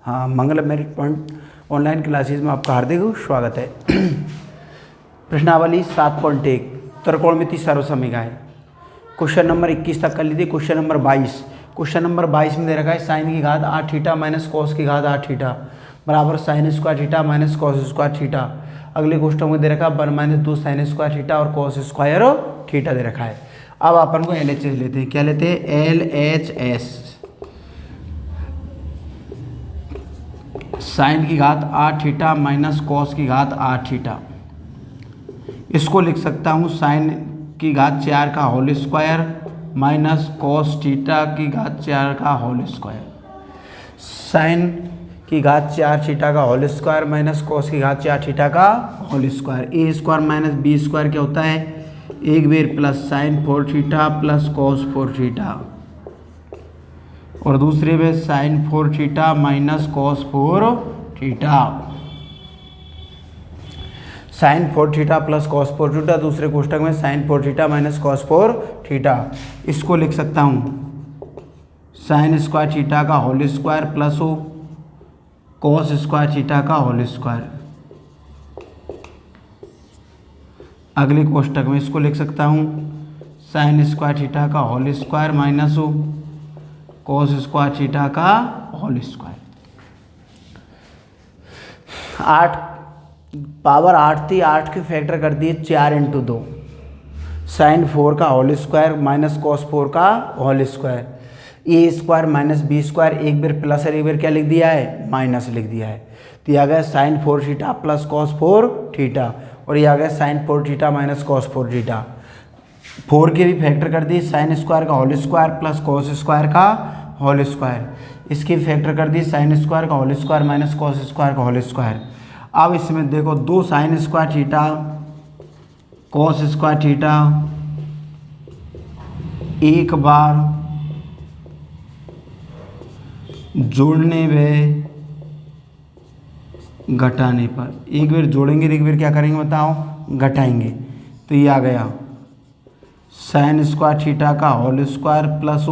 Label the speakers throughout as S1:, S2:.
S1: हाँ, मंगलम merit point online classes में आपका हार्दिक स्वागत है। प्रश्नावली 7.1 त्रिकोणमिति सर्वसमीकरण। क्वेश्चन नंबर 21 तक कर लीजिए। क्वेश्चन नंबर 22 में दे रखा है साइन की घात 8 थीटा माइनस कॉस की घात 8 थीटा बराबर sign square theta minus cos square theta. अगले क्वेश्चन में दे रखा है 1 - 2 साइन स्क्वायर थीटा और कॉस स्क्वायर थीटा दे रखा है। अब अपन को LHS लेते हैं। क्या लेते हैं? LHS। साइन की घात 8 थीटा माइनस कॉस की घात 8 थीटा, इसको लिख सकता हूँ साइन की घात 4 का whole square minus cos theta की घात 4 का होल स्क्वायर। साइन की घात 4 थीटा का होल स्क्वायर माइनस कॉस की घात 4 थीटा का whole square. A square minus B square क्या होता है? एक बेर plus sine 4 theta plus cos 4 theta और दूसरे में sine 4 theta minus cos 4 theta. Sine 4 theta plus cos 4 theta, दूसरे कोष्टक में sine 4 theta minus cos 4 theta. इसको लिख सकता हूँ साइन स्क्वायर थीटा का whole square plus cos square theta का होल स्क्वायर। अगले कोष्टक में इसको लिख सकता हूँ साइन स्क्वायर थीटा का whole square minus cos square theta का होल स्क्वायर। 8 पावर 8 थी, 8 के फैक्टर कर दिए 4 × 2 साइन 4 का होल स्क्वायर माइनस कॉस 4 का whole square. A square minus B square, एक बार प्लस और एक बार क्या लिख दिया है? माइनस लिख दिया है। तो ये आ गया sine 4 theta plus cos 4 theta और ये आ गया sine 4 theta minus cos 4 theta. 4 के भी फैक्टर कर दिए, साइन स्क्वायर का whole square plus cos square का होल स्क्वायर। इसकी फैक्टर कर दी साइन स्क्वायर का whole square minus cos square का होल स्क्वायर। अब इसमें देखो 2 sine square theta cos square theta एक बार जोड़ने व घटाने पर, एक बार जोड़ेंगे एक बार क्या करेंगे बताओ? घटाएंगे। तो ये आ गया साइन स्क्वायर थीटा का whole square plus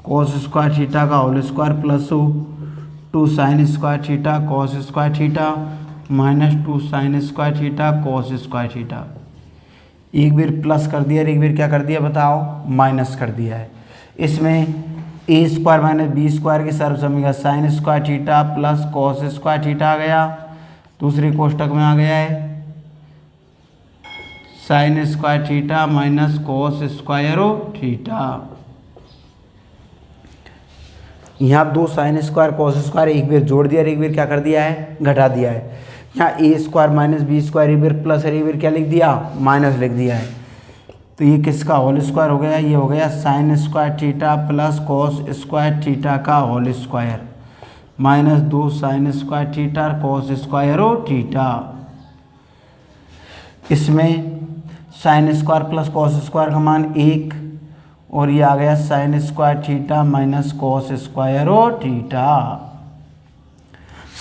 S1: cos square theta का whole square plus 2 sine square theta cos square theta minus 2 sine square theta cos square theta. एक बार प्लस कर दिया, एक बार क्या कर दिया बताओ? माइनस कर दिया है। इसमें A square minus B square की सर्वसमीकरण sine square theta plus cos square theta आ गया। दूसरे कोष्टक में आ गया है sine square theta minus cos square theta. यहाँ 2 साइन स्क्वायर कॉस स्क्वायर एक बार जोड़ दिया, एक बार क्या कर दिया है? घटा दिया है। यहाँ ए स्क्वायर माइनस बी स्क्वायर एक बार प्लस और एक बार क्या लिख दिया? माइनस लिख दिया है। तो ये किसका होल स्क्वायर हो गया? ये हो गया sine square theta plus cos square theta का whole square minus 2 sine square theta cos square theta. इसमें sine square plus cos square का मान 1 और ये आ गया sine square theta minus cos square theta.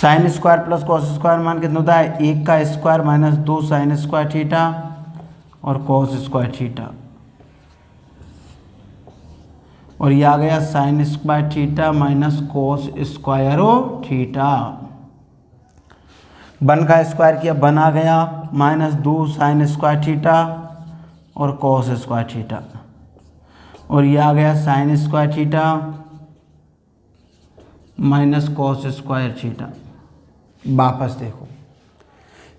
S1: Sine square plus cos square मान कितना होता है? 1 का square minus 2 sine square theta और कॉस स्क्वायर थीटा और ये आ गया sine square theta minus cos square theta. 1 का स्क्वायर किया, 1 आ गया माइनस 2 साइन स्क्वायर थीटा और कॉस स्क्वायर थीटा और ये आ गया sine square theta minus cos square theta. वापस देखो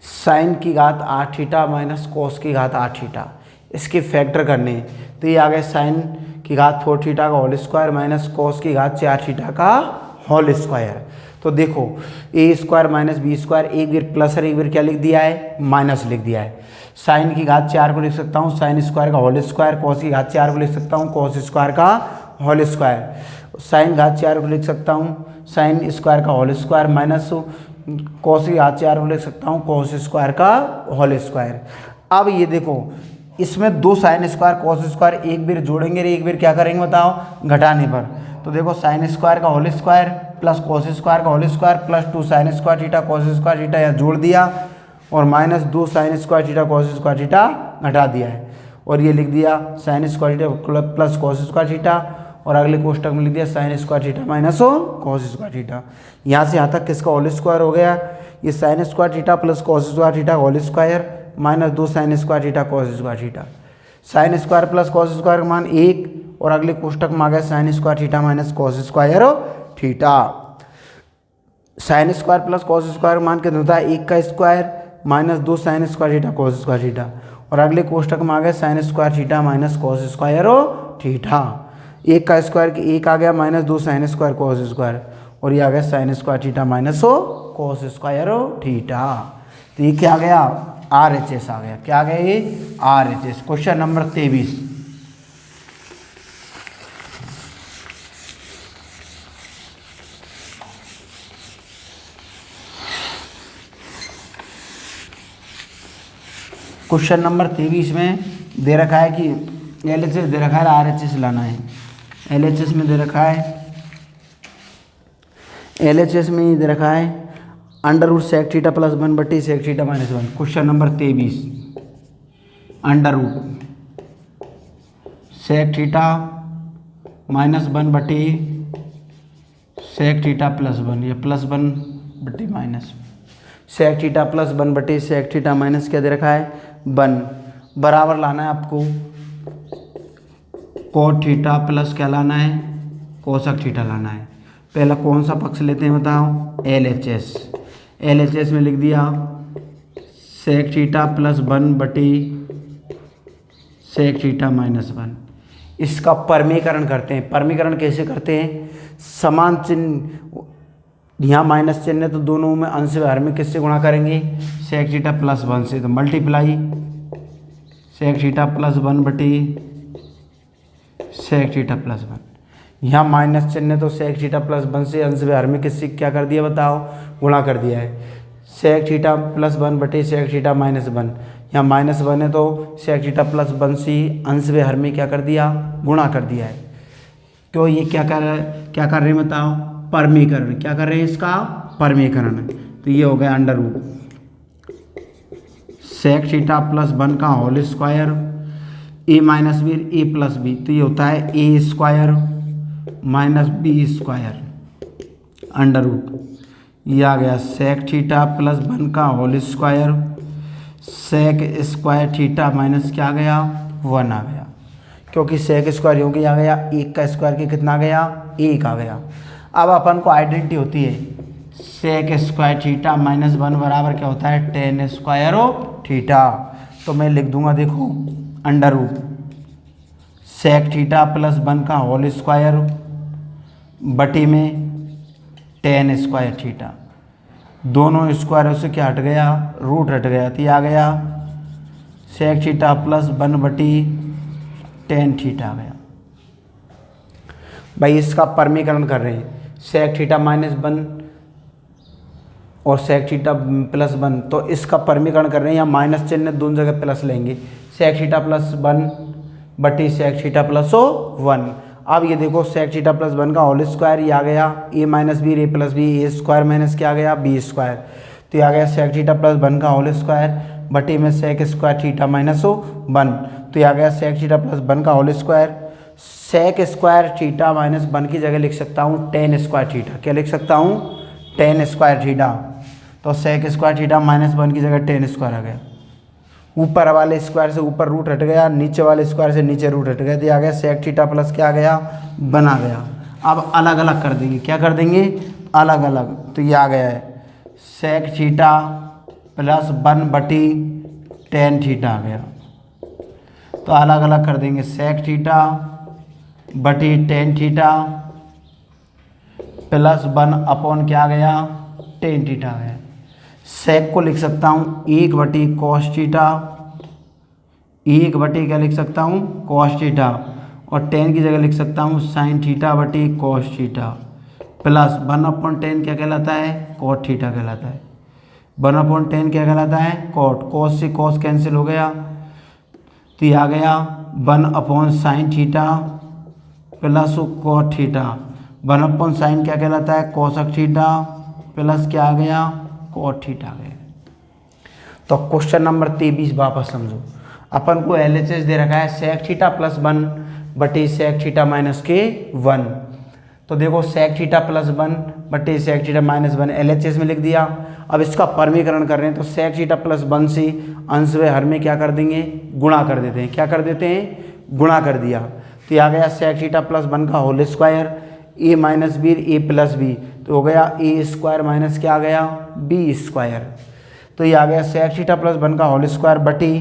S1: साइन की घात 8 थीटा माइनस कॉस की घात 8 थीटा, इसके फैक्टर करने। तो ये आ गया साइन की घात 4 थीटा का होल स्क्वायर माइनस कॉस की घात 4 थीटा का होल स्क्वायर। तो देखो a square minus B square, एक बार प्लस और एक बार क्या लिख दिया है? माइनस लिख दिया है। साइन की घात 4 को लिख सकता हूँ साइन स्क्वायर का होल स्क्वायर, कॉस की घात 4 को लिख सकता हूँ कॉस स्क्वायर का होल स्क्वायर। साइन घात 4 को लिख सकता हूँ साइन स्क्वायर का होल स्क्वायर माइनस कॉस की घात 4 को लिख सकता हूँ कॉस स्क्वायर का होल स्क्वायर। अब ये देखो इसमें 2 साइन स्क्वायर कॉस स्क्वायर एक बार जोड़ेंगे एक बार क्या करेंगे बताओ? घटाने पर। तो देखो साइन स्क्वायर का whole square plus cos square का whole square plus 2 sine square theta cos square theta यहाँ जोड़ दिया और minus 2 sine square theta cos square theta घटा दिया है और ये लिख दिया sine square theta plus cos square theta और अगले कोष्टक में लिख दिया sine square theta minus cos square theta. यहाँ से यहाँ तक किसका होल स्क्वायर हो गया, ये sine square theta plus cos square theta whole square minus 2 sine square theta cos square theta. Sine square plus cos square का मान 1 और अगले कोष्टक में आ गया sine square theta minus cos square theta. Sine square plus cos square का मान कितना होता है, 1 का square minus 2 sine square theta cos square theta और अगले कोष्टक में आ गया sine square theta minus cos square theta. 1 का स्क्वायर 1 आ गया minus 2 sine square cos square और ये आ गया sine square theta minus cos square theta. तो ये क्या आ गया, RHS आ गया। क्या आ गया ये, RHS। Question number 23। Question number 23 में दे रखा है कि LHS दे रखा है, RHS लाना है। LHS में दे रखा है, LHS में ये दे रखा है under root sec theta plus 1 बट्टी sec theta minus 1। Question number 23, under root sec theta minus 1 बट्टी सेक थीटा प्लस 1, ये प्लस 1 बट्टी माइनस सेक थीटा प्लस 1 बट्टी सेक थीटा माइनस क्या दे रखा है 1 बराबर लाना है आपको कोट थीटा प्लस क्या लाना है कोसक थीटा लाना है। पहला कौन सा पक्ष लेते हैं बताओ, LHS। LHS में लिख दिया सेक थीटा प्लस 1 बटी सेक थीटा माइनस 1। इसका परमीकरण करते हैं। परमीकरण कैसे करते हैं, समान चिन्ह यहाँ माइनस चिन्ह है तो दोनों में अंश व्यवहार में किससे गुणा करेंगे, सेक थीटा प्लस 1 से। तो मल्टीप्लाई सेक थीटा प्लस 1 बटी सेक थीटा प्लस 1। यहाँ माइनस चिन्ह है तो सेक थीटा प्लस 1 से अंश व्यवहार में किससे क्या कर दिया बताओ, गुणा कर दिया है। सेक थीटा प्लस 1 बटे सेक थीटा माइनस 1, यहाँ माइनस 1 है तो सेक थीटा प्लस 1 से अंश व्यवहार में क्या कर दिया, गुणा कर दिया है। तो ये क्या कर रहे हैं बताओ, परमीकरण। क्या कर रहे हैं इसका, परमीकरण। तो ये हो गया under root sec theta plus 1 का whole square A minus B A plus B, तो ये होता है A square minus B square under root. ये आ गया सेक थीटा प्लस 1 का whole square sec square theta minus क्या आ गया 1 आ गया, क्योंकि सेक स्क्वायर क्योंकि आ गया 1 का स्क्वायर के कितना आ गया 1 आ गया। अब अपन को आइडेंटिटी होती है सेक स्क्वायर थीटा माइनस 1 बराबर क्या होता है टेन स्क्वायर थीटा। तो मैं लिख दूंगा देखो under root sec theta plus 1 का होल स्क्वायर बटी में टेन स्क्वायर थीटा, दोनों स्क्वायरों से क्या हट गया, रूट हट गया। तो ये आ गया सेक थीटा प्लस 1 बटी टेन थीटा आ गया। भाई इसका परमीकरण कर रहे हैं, सेक थीटा माइनस 1 और सेक थीटा प्लस 1, तो इसका परमीकरण कर रहे हैं। यहाँ माइनस चिन्ह दोनों जगह प्लस लेंगे, सेक थीटा प्लस 1 बटी सेक थीटा प्लस 1। अब ये देखो सेक थीटा प्लस 1 का होल स्क्वायर ये आ गया ए minus B A plus B, A square minus क्या आ गया बी स्क्वायर। तो ये आ गया सेक थीटा प्लस 1 का होल स्क्वायर बटी में सेक स्क्वायर थीटा माइनस 1। तो ये आ गया सेक थीटा प्लस 1 का whole square sec square theta minus 1 की जगह लिख सकता हूँ टेन स्क्वायर थीटा। क्या लिख सकता हूँ, टेन स्क्वायर थीटा। तो सेक स्क्वायर थीटा माइनस 1 की जगह टेन स्क्वायर आ गया। ऊपर वाले स्क्वायर से ऊपर रूट हट गया, नीचे वाले स्क्वायर से नीचे रूट हट गया। तो आ गया सेक थीटा प्लस क्या आ गया 1 आ गया। अब अलग अलग कर देंगे, क्या कर देंगे अलग अलग। तो ये आ गया है सेक थीटा प्लस 1 बटी टेन थीटा आ गया। तो अलग अलग कर देंगे सेक थीटा बटी टेन थीटा प्लस 1 अपॉन क्या आ गया टेन थीटा आ गया। सेक को लिख सकता हूँ 1 बटी कॉस थीटा, 1 बटी क्या लिख सकता हूँ कॉस थीटा, और टेन की जगह लिख सकता हूँ साइन थीटा बटी cos theta plus 1 upon ten क्या कहलाता है कॉट थीटा कहलाता है। 1 अपॉन टेन क्या कहलाता है कॉट, कॉस से कॉस कैंसिल हो गया। तो ये आ गया 1 upon sine theta plus cot theta. 1 upon sine क्या कहलाता है कोसक थीटा प्लस क्या आ गया कॉट थीटा आ गया। तो क्वेश्चन नंबर 23 वापस समझो। अपन को LHS दे रखा है सेक थीटा प्लस 1 बटे सेक थीटा माइनस के 1। तो देखो सेक थीटा प्लस 1 बटे सेक थीटा माइनस 1 LHS में लिख दिया। अब इसका परमीकरण कर रहे हैं तो सेक थीटा प्लस 1 से अंश व हर में क्या कर देंगे, गुणा कर देते हैं। क्या कर देते हैं, गुणा कर दिया। तो ये आ गया सेक थीटा प्लस 1 का whole square, A minus B A plus B, तो हो गया ए स्क्वायर माइनस क्या आ गया, बी स्क्वायर। तो ये आ गया सेक थीटा प्लस 1 का होल स्क्वायर बटी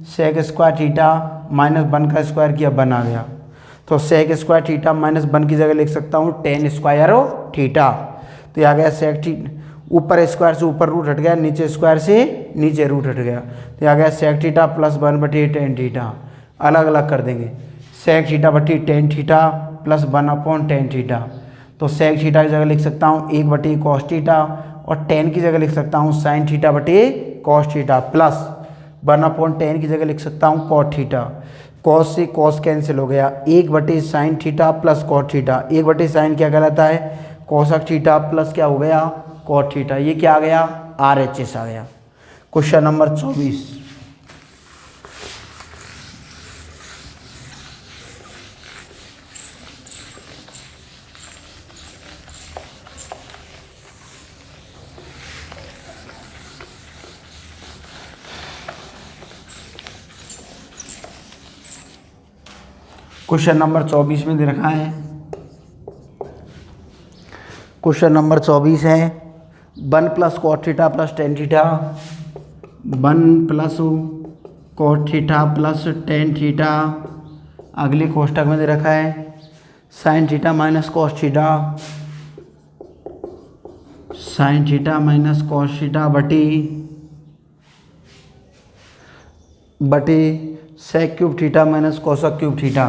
S1: सेक स्क्वायर थीटा माइनस 1 का स्क्वायर किया 1 आ गया। तो सेक स्क्वायर थीटा माइनस 1 की जगह लिख सकता हूँ टेन स्क्वायर थीटा। तो ये आ गया सेक थीटा, ऊपर स्क्वायर से ऊपर रूट हट गया, नीचे स्क्वायर से नीचे रूट हट गया। तो ये आ गया सेक थीटा प्लस 1 बटी टेन थीटा। अलग अलग कर देंगे, सेक थीटा बटी tan theta plus 1 upon tan theta. तो सेक थीटा की जगह लिख सकता हूँ 1 बटी कॉस थीटा और टेन की जगह लिख सकता हूँ साइन थीटा बटी cos theta plus 1 upon tan की जगह लिख सकता हूँ कॉट थीटा। कॉस से कॉस कैंसिल हो गया, 1 बटे sine theta plus cot theta. 1 बटे साइन क्या कहलाता है, कोसक थीटा प्लस क्या हो गया, कॉट थीटा। ये क्या आ गया, RHS आ गया। Question number 24। क्वेश्चन नंबर 24 में दे रखा है, क्वेश्चन नंबर 24 है 1 plus cot theta plus tan theta, 1 plus cot theta plus tan theta. अगले कोष्टक में दे रखा है sine theta minus cos theta, sine theta minus cos theta बटी sec cube theta minus cosec cube theta,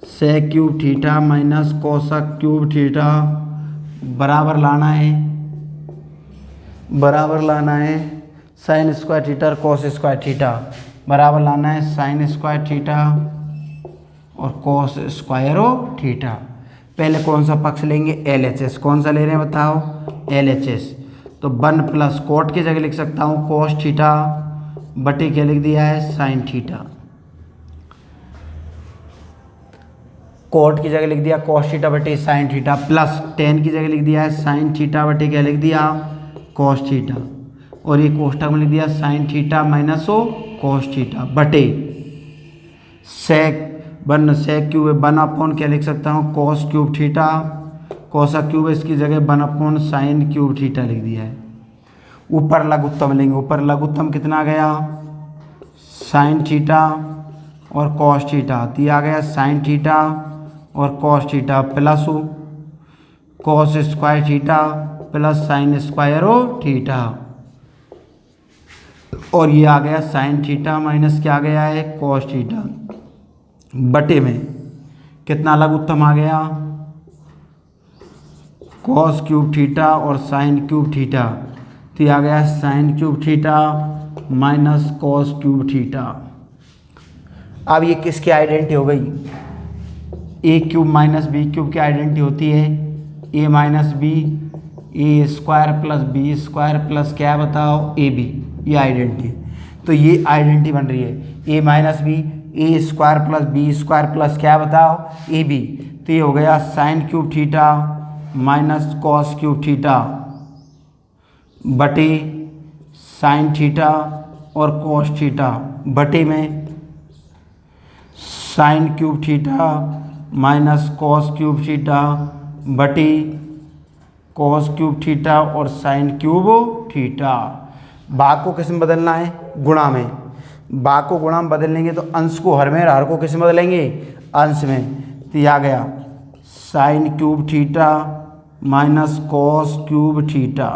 S1: sec cube theta minus cosec cube theta बराबर लाना है साइन स्क्वायर थीटा और कॉस स्क्वायर थीटा, बराबर लाना है साइन स्क्वायर थीटा और cos square theta. पहले कौन सा पक्ष लेंगे, LHS। कौन सा ले रहे हैं बताओ, LHS। तो 1 प्लस कोट की जगह लिख सकता हूँ कॉस थीटा बटे क्या लिख दिया है, साइन थीटा। कोट की जगह लिख दिया कॉस थीटा बटे साइन थीटा प्लस टेन की जगह लिख दिया है साइन थीटा बटे क्या लिख दिया, कॉस थीटा। और ये कोष्टक में लिख दिया sine theta minus cos theta बटे सेक 1 सेक क्यूब 1 अपॉन क्या लिख सकता हूँ, कॉस क्यूब थीटा, कोसक क्यूब इसकी जगह 1 अपॉन साइन क्यूब थीटा लिख दिया है। ऊपर लघुत्तम लेंगे, ऊपर लघुत्तम कितना गया, साइन थीटा और कॉस थीटा। तो ये आ गया साइन थीटा और cos theta plus cos square theta plus sign square theta. और ये आ गया साइन थीटा माइनस क्या आ गया है, कॉस थीटा बटे में कितना लघुत्तम आ गया, कॉस क्यूब थीटा और साइन क्यूब थीटा। तो ये आ गया sine cube theta minus cos cube theta. अब ये किसकी आइडेंटिटी हो गई, A cube minus B cube की आइडेंटिटी होती है A minus B, A square plus B square plus क्या बताओ, AB। ये आइडेंटिटी, तो ये आइडेंटिटी बन रही है A minus B, A square plus B square plus क्या बताओ, AB। तो ये हो गया sine cube theta minus cos cube theta बटे साइन थीटा और कॉस थीटा बटे में sine cube theta minus cos cube theta बटे कॉस क्यूब थीटा और साइन क्यूब थीटा। भाग को किस में बदलना है, गुणा में। भाग को गुणा में बदल लेंगे तो अंश को हर में, हर को किस में बदलेंगे, अंश में। तो यह आ गया sine cube theta minus cos cube theta,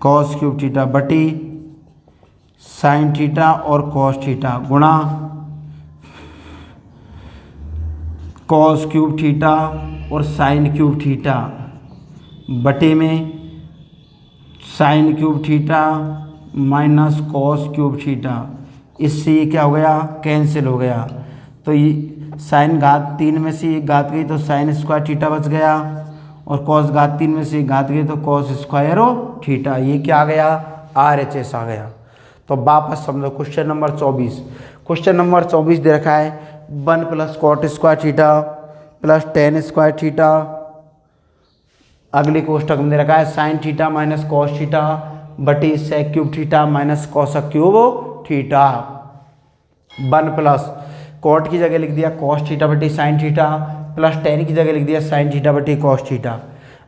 S1: cos cube theta बटी साइन थीटा और कॉस थीटा गुणा कॉस क्यूब थीटा और साइन क्यूब थीटा बटे में sine cube theta minus cos cube theta. इससे ये क्या हो गया, कैंसिल हो गया। तो ये साइन घात 3 में से एक घात गई तो साइन स्क्वायर थीटा बच गया और कॉस घात 3 में से एक घात गई तो कॉस स्क्वायर थीटा। ये क्या आ गया, RHS आ गया। तो वापस समझो क्वेश्चन नंबर 24। क्वेश्चन नंबर 24 दे रखा है 1 plus cot square theta plus tan square theta. अगली कोष्टक में दे रखा है sine theta minus cos theta बटी sec cube theta minus cos cube theta. 1 plus cot की जगह लिख दिया कॉस थीटा बटी साइन थीटा प्लस टेन की जगह लिख दिया साइन थीटा बटी कॉस थीटा।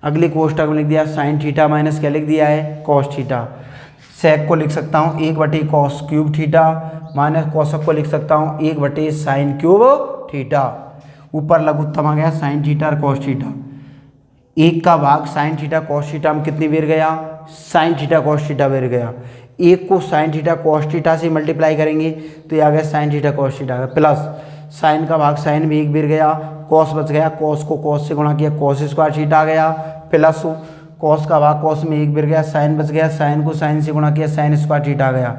S1: अगली कोष्टक में लिख दिया साइन थीटा माइनस क्या लिख दिया है कॉस थीटा। सेक को लिख सकता हूँ 1 बटी कॉस क्यूब थीटा माइनस कॉसक को लिख सकता हूँ 1 बटी साइन क्यूब थीटा। ऊपर लघुत्तम आ गया साइन थीटा और कॉस थीटा। 1 का भाग साइन थीटा कॉस थीटा में कितनी बेर गया साइन थीटा कॉस थीटा बेर गया। 1 को साइन थीटा कॉस थीटा से मल्टीप्लाई करेंगे तो ये आ गया sign theta cos theta plus sign का भाग साइन भी 1 बेर गया कॉस बच गया कॉस को कॉस से गुणा किया कॉस स्क्वायर थीटा आ गया प्लस कॉस का भाग कॉस में 1 बेर गया साइन बच गया साइन को साइन से गुणा किया साइन स्क्वायर थीटा आ गया।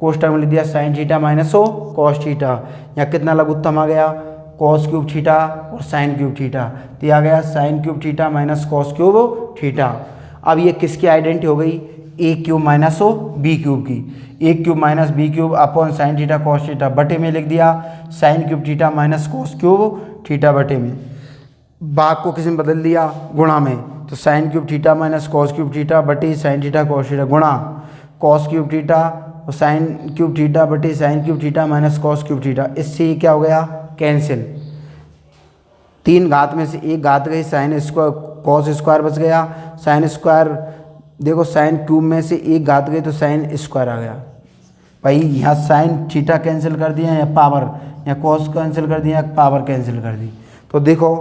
S1: कोष्टक में लिख दिया sine theta minus cos theta. यहाँ कितना लघुत्तम आ गया कॉस क्यूब थीटा और साइन क्यूब थीटा तो ये आ गया sine cube theta minus cos cube theta. अब ये किसकी आइडेंटिटी हो गई A cube minus B cube की। A cube minus B cube upon sine theta cos theta बटे में लिख दिया sine cube theta minus cos cube theta बटे में। भाग को किसी में बदल दिया गुणा में तो sign cube theta minus cos cube theta बटी साइन थीटा कॉस थीटा गुणा कॉस क्यूब थीटा और साइन क्यूब थीटा बटी sign cube theta minus cos cube theta. इससे ये क्या हो गया कैंसिल। 3 घात में से 1 घात गई साइन स्क्वायर कॉस स्क्वायर बच गया साइन स्क्वायर देखो साइन क्यूब में से 1 घात गई तो साइन स्क्वायर आ गया। भाई यहाँ साइन थीटा कैंसिल कर दिया या पावर या कॉस कैंसिल कर दिया या पावर कैंसिल कर दी। तो देखो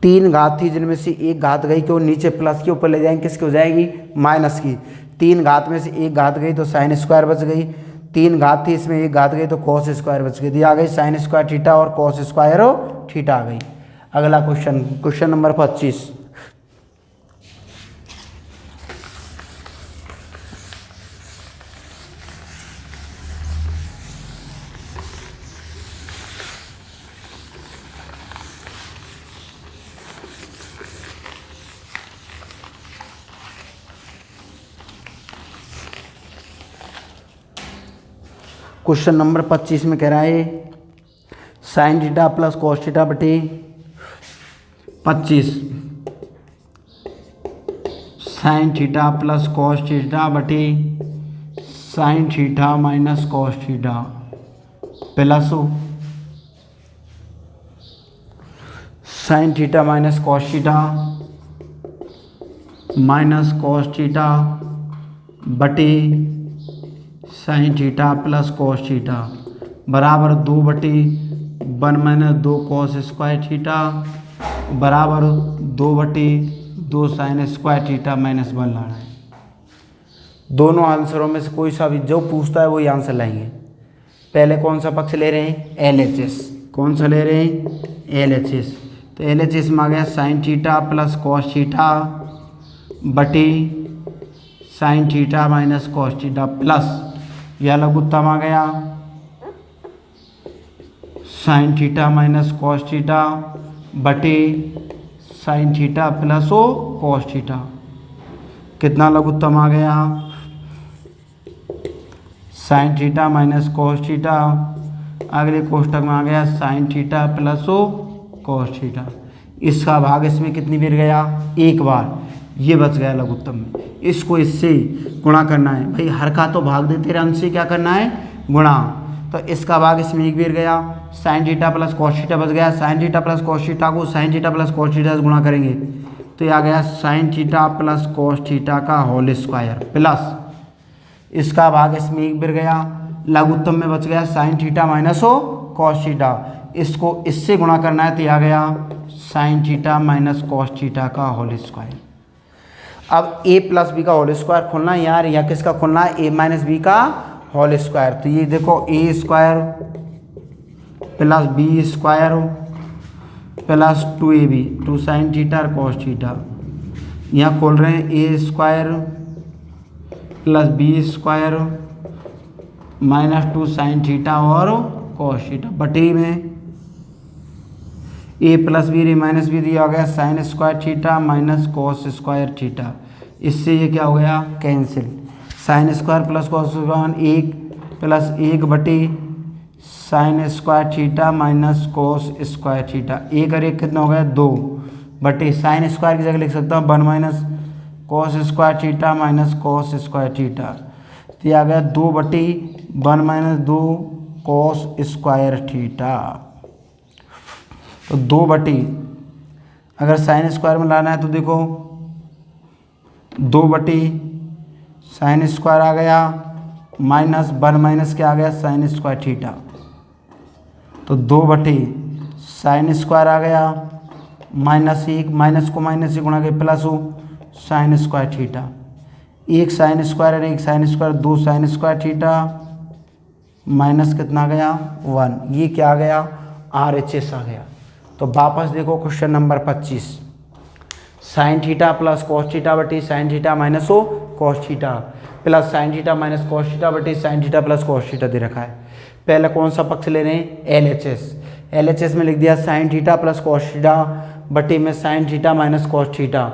S1: 3 घात थी जिनमें से 1 घात गई क्यों नीचे प्लस के ऊपर ले जाएंगे किसकी हो जाएगी माइनस की। 3 घात में से 1 घात गई तो साइन स्क्वायर बच गई 3 घात थी इसमें 1 घात गई तो कॉस स्क्वायर बच गई। आ गई साइन स्क्वायर थीटा और कॉस स्क्वायर थीटा आ गई। अगला क्वेश्चन नंबर 25 क्वेश्चन नंबर 25 में कह रहा है sine theta plus cos theta बटे 25 sine theta plus cos theta बटे sine theta minus cos theta plus sine theta minus cos theta minus cos theta बटे sine theta plus cos theta बराबर 2 बटे 1 minus 2 cos square theta बराबर 2 बटे 2 sine square theta minus 1 लाना है। दोनों आंसरों में से कोई सा भी जो पूछता है वही आंसर लाएंगे। पहले कौन सा पक्ष ले रहे हैं LHS। कौन सा ले रहे हैं LHS। तो LHS में आ गया sine theta plus cos theta बटे sine theta minus cos theta plus यह लघुत्तम आ गया sign theta minus cos theta बटे sine theta plus cos theta. कितना लघुत्तम आ गया sign theta minus cos theta. अगले कोष्टक में आ गया sine theta plus cos theta. इसका भाग इसमें कितनी बार गया 1 बार ये बच गया लघुत्तम में। इसको इससे गुणा करना है भाई हर का तो भाग देते रहे अंश से क्या करना है गुणा। तो इसका भाग इसमें 1 बार गया sine theta plus cos theta बच गया। Sine theta plus cos theta को sine theta plus cos theta से गुणा करेंगे तो ये आ गया sine theta plus cos theta का होल स्क्वायर प्लस इसका भाग इसमें 1 बार गया लघुत्तम में बच गया sign theta minus cos theta. इसको इससे गुणा करना है तो ये आ गया sign theta minus cos theta का होल स्क्वायर। अब a प्लस बी का होल स्क्वायर खोलना है यार या किसका खोलना है a माइनस बी का होल स्क्वायर। तो ये देखो a square plus B square plus 2ab 2 sine theta और कॉस थीटा। यहाँ खोल रहे हैं a square plus B square minus 2 sine theta और कॉस थीटा बटे में a plus b minus b दिया गया sine square theta minus cos square theta. इससे ये क्या हो गया cancel. Sine square plus cos square 1 plus 1/sin² theta minus cos square theta. 1 और 1 कितना हो गया 2 बटे साइन स्क्वायर की जगह लिख सकता हूँ 1 minus cos square theta minus cos square theta. तो ये आ गया 2/1 माइनस 2 कोस स्क्वायर थीटा। तो 2 अगर साइन स्क्वायर में लाना है तो देखो 2/sin स्क्वायर आ गया माइनस 1 माइनस क्या आ गया साइन स्क्वायर थीटा। तो 2/sin स्क्वायर आ गया माइनस 1 माइनस को माइनस से गुणा के प्लस हो sign square theta. 1 sine square और 1 sine square 2 sine square theta minus कितना गया 1। ये क्या आ गया RHS आ गया। तो वापस देखो question number 25 sine theta plus cos theta बटी साइन थीटा माइनस हो cos theta plus sine theta minus cos theta बटी sine theta plus cos theta दे रखा है। पहले कौन सा पक्ष ले रहे हैं LHS। LHS में लिख दिया sine theta plus cos theta बटी में sign theta minus cos theta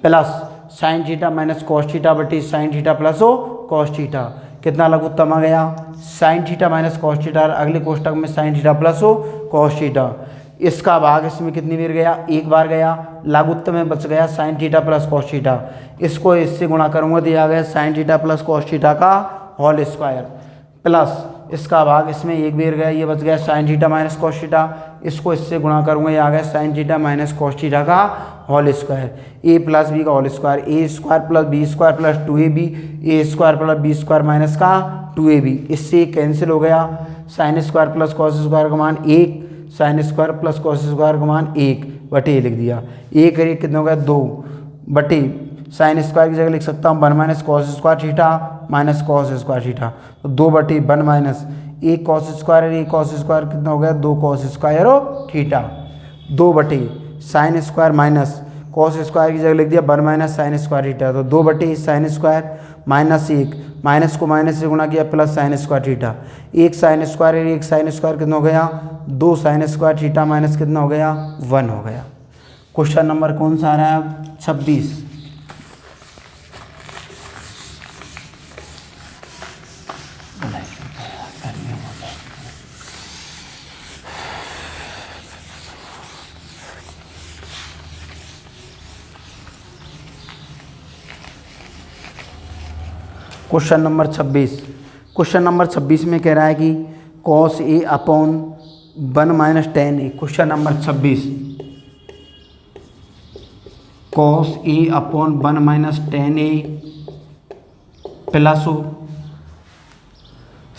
S1: plus sine theta minus cos theta बटी साइन थीटा प्लस हो कॉस थीटा। कितना लघुत्तम आ गया sign theta minus cos theta. अगले कोष्टक में साइन थीटा प्लस हो कॉस थीटा। इसका भाग इसमें कितनी बार गया 1 बार गया। लघुत्तम में बच गया sine theta plus cos theta. इसको इससे गुणा करूंगा दिया गया sine theta plus cos theta का होल स्क्वायर प्लस इसका भाग इसमें 1 बार गया। ये बच गया sign theta minus cos theta. इसको इससे गुणा करूंगा ये आ गया sign theta minus cos theta का whole square. a plus b का whole square a² plus b² plus 2ab a² plus b² minus का 2ab। इससे कैंसिल हो गया sine square plus cos square का मान 1 sign square plus cos square का मान 1 बटे लिख दिया। 1 और 1 कितना हो गया 2 बटे साइन स्क्वायर की जगह लिख सकता हूँ 1 minus cos square theta minus cos square theta. तो 2/1 माइनस 1 कॉस स्क्वायर और 1 कॉस स्क्वायर कितना हो गया 2 cos square theta. 2/sin square minus cos square की जगह लिख दिया 1 माइनस साइन स्क्वायर थीटा। तो 2/sin स्क्वायर माइनस 1 माइनस को माइनस से गुणा किया plus sign square theta. 1 sine square और 1 साइन स्क्वायर कितना हो गया 2 साइन स्क्वायर थीटा माइनस कितना हो गया 1 हो गया। क्वेश्चन नंबर कौन सा आ रहा है 26। Question number 26। क्वेश्चन नंबर 26 में कह रहा है कि cos a upon 1 minus tan a. Question number 26 cos a upon 1 minus tan A plus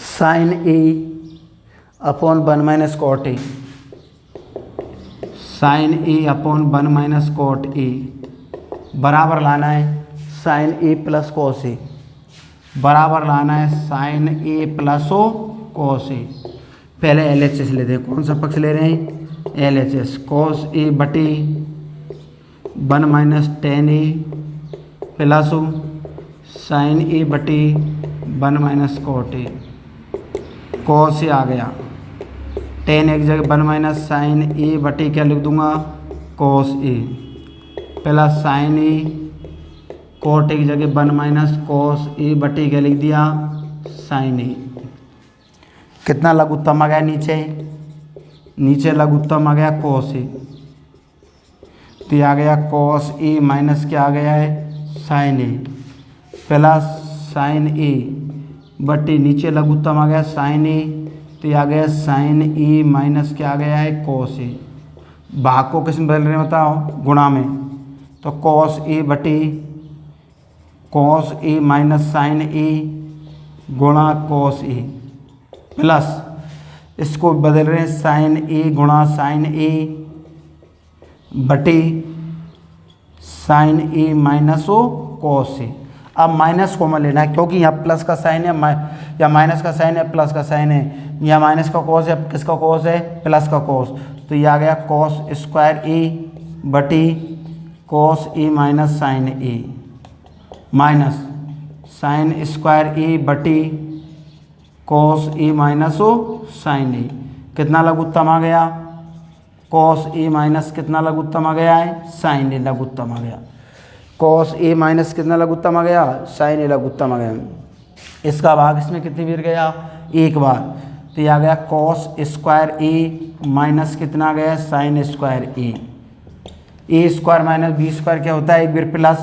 S1: sine a upon 1 minus cot a. Sine a upon 1 minus cot a बराबर लाना है sine a plus cos a बराबर लाना है sine a plus cos a. पहले LHS लेते हैं। कौन सा पक्ष ले रहे हैं LHS। कॉस ए बटे 1 माइनस टेन ए प्लस साइन ए बटे 1 माइनस कॉट ए। कॉस ए आ गया टेन एक जगह 1 माइनस साइन ए बटे क्या लिख दूंगा cos a plus sign a cot a की जगह 1 माइनस कॉस ए बटे क्या लिख दिया साइन ए। कितना लघुत्तम आ गया नीचे लघुत्तम आ गया कॉस ए। तो ये आ गया कॉस ए माइनस क्या आ गया है साइन ए प्लस साइन ए बटे नीचे लघुत्तम आ गया साइन ए। तो ये आ गया साइन ए माइनस क्या आ गया है कॉस ए। भाग को किस में बदल रहे हैं बताओ गुणा में। तो कॉस ए बटे कॉस ए माइनस साइन ए गुणा कॉस ए प्लस इसको बदल रहे हैं साइन ए गुणा साइन ए बटे sign A minus cos A. अब माइनस कॉमन लेना है क्योंकि यहाँ प्लस का साइन है या माइनस का साइन है प्लस का साइन है। यहाँ माइनस का कॉस है किसका कॉस है प्लस का कॉस। तो ये आ गया कॉस स्क्वायर ए बटे cos A minus sign A minus sine square ए बटे कॉस ए माइनस साइन ए। कितना लघुत्तम आ गया कॉस ए माइनस कितना लघुत्तम आ गया है साइन ए लघुत्तम आ गया। कॉस ए माइनस कितना लघुत्तम आ गया साइन ए लघुत्तम आ गया। इसका भाग इसमें कितनी बार गया एक बार, तो ये आ गया कॉस स्क्वायर ए माइनस कितना आ गया sine square a square minus B square क्या होता है एक बार प्लस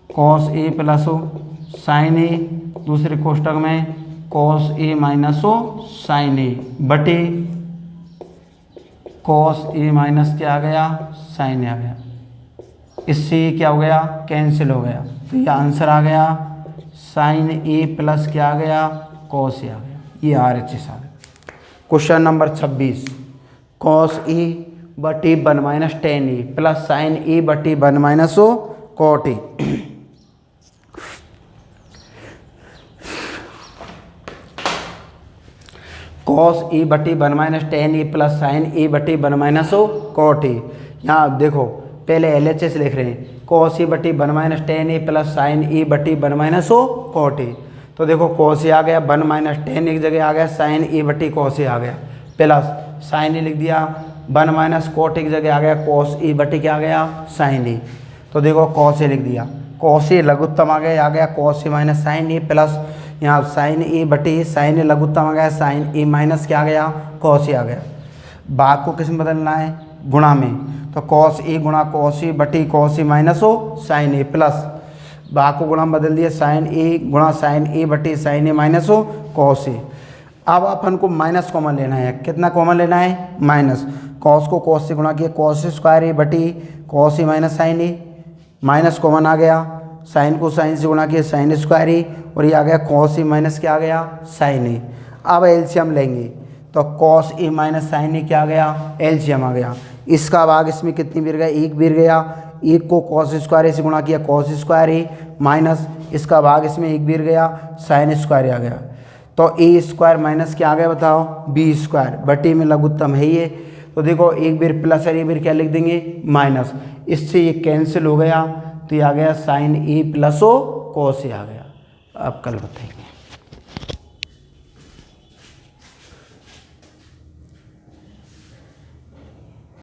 S1: कॉस ए प्लस हो साइन ए, दूसरे कोष्टक में कॉस ए माइनस हो साइन ए बटे कॉस ए माइनस क्या आ गया साइन ए आ गया, इससे क्या हो गया कैंसिल हो गया, तो ये आंसर आ गया साइन ए प्लस क्या आ गया कॉस ए आ गया, ये RHS आ गया। Question number 26 cos A by 1 minus tan A plus sign A by 1 minus ओ cot A. Cos A by 1 minus tan A plus sign A by 1 minus ओ cot ए। यहाँ देखो पहले LHS लिख रहे हैं cos A by 1 minus tan A plus sign A by 1 minus ओ cot ए। तो देखो कॉस ए आ गया 1 माइनस टेन एक जगह आ गया, साइन ए बटी कॉस ए आ गया, प्लस साइन ए लिख दिया 1 माइनस कॉट एक जगह आ गया, कॉस ए बटी क्या आ गया साइन ए। तो देखो कॉस ए लिख दिया, कॉस ए लघुत्तम आ गया cos A minus sign a, plus यहाँ साइन ए बटी साइन ए लघुत्तम आ गया, साइन ए माइनस क्या आ गया कॉस ए आ गया। भाग को किस में बदलना है गुणा में, तो कॉस ए गुणा कॉस ए बटी कॉस ए माइनस हो साइन ए, प्लस भाग को गुणा में बदल दिया साइन ए गुणा साइन ए बटी साइन ए माइनस हो कॉस ए। अब अपन को माइनस कॉमन लेना है, कितना कॉमन लेना है माइनस, कॉस को कॉस से गुणा किया कॉस स्क्वायर ए बटी cos A minus sign A, minus common आ गया, साइन को साइन से गुणा किया साइन स्क्वायर ए, और ये आ गया कॉस ए माइनस क्या आ गया साइन ए। अब एलसीएम लेंगे तो कॉस ए माइनस साइन ए क्या आ गया एलसीएम आ गया, इसका भाग इसमें कितनी गिर गया एक गिर गया, एक को कॉस स्क्वायर ए से गुणा किया कॉस स्क्वायर ए माइनस इसका भाग इसमें एक गिर गया साइन स्क्वायर ए आ गया, तो ए स्क्वायर माइनस क्या आ गया बताओ बी स्क्वायर बटी में लघुत्तम है ये, तो देखो एक बार प्लस और एक बार क्या लिख देंगे माइनस, इससे ये कैंसिल हो गया, तो ये आ गया sign a plus O cos A आ गया। अब कल बताएंगे।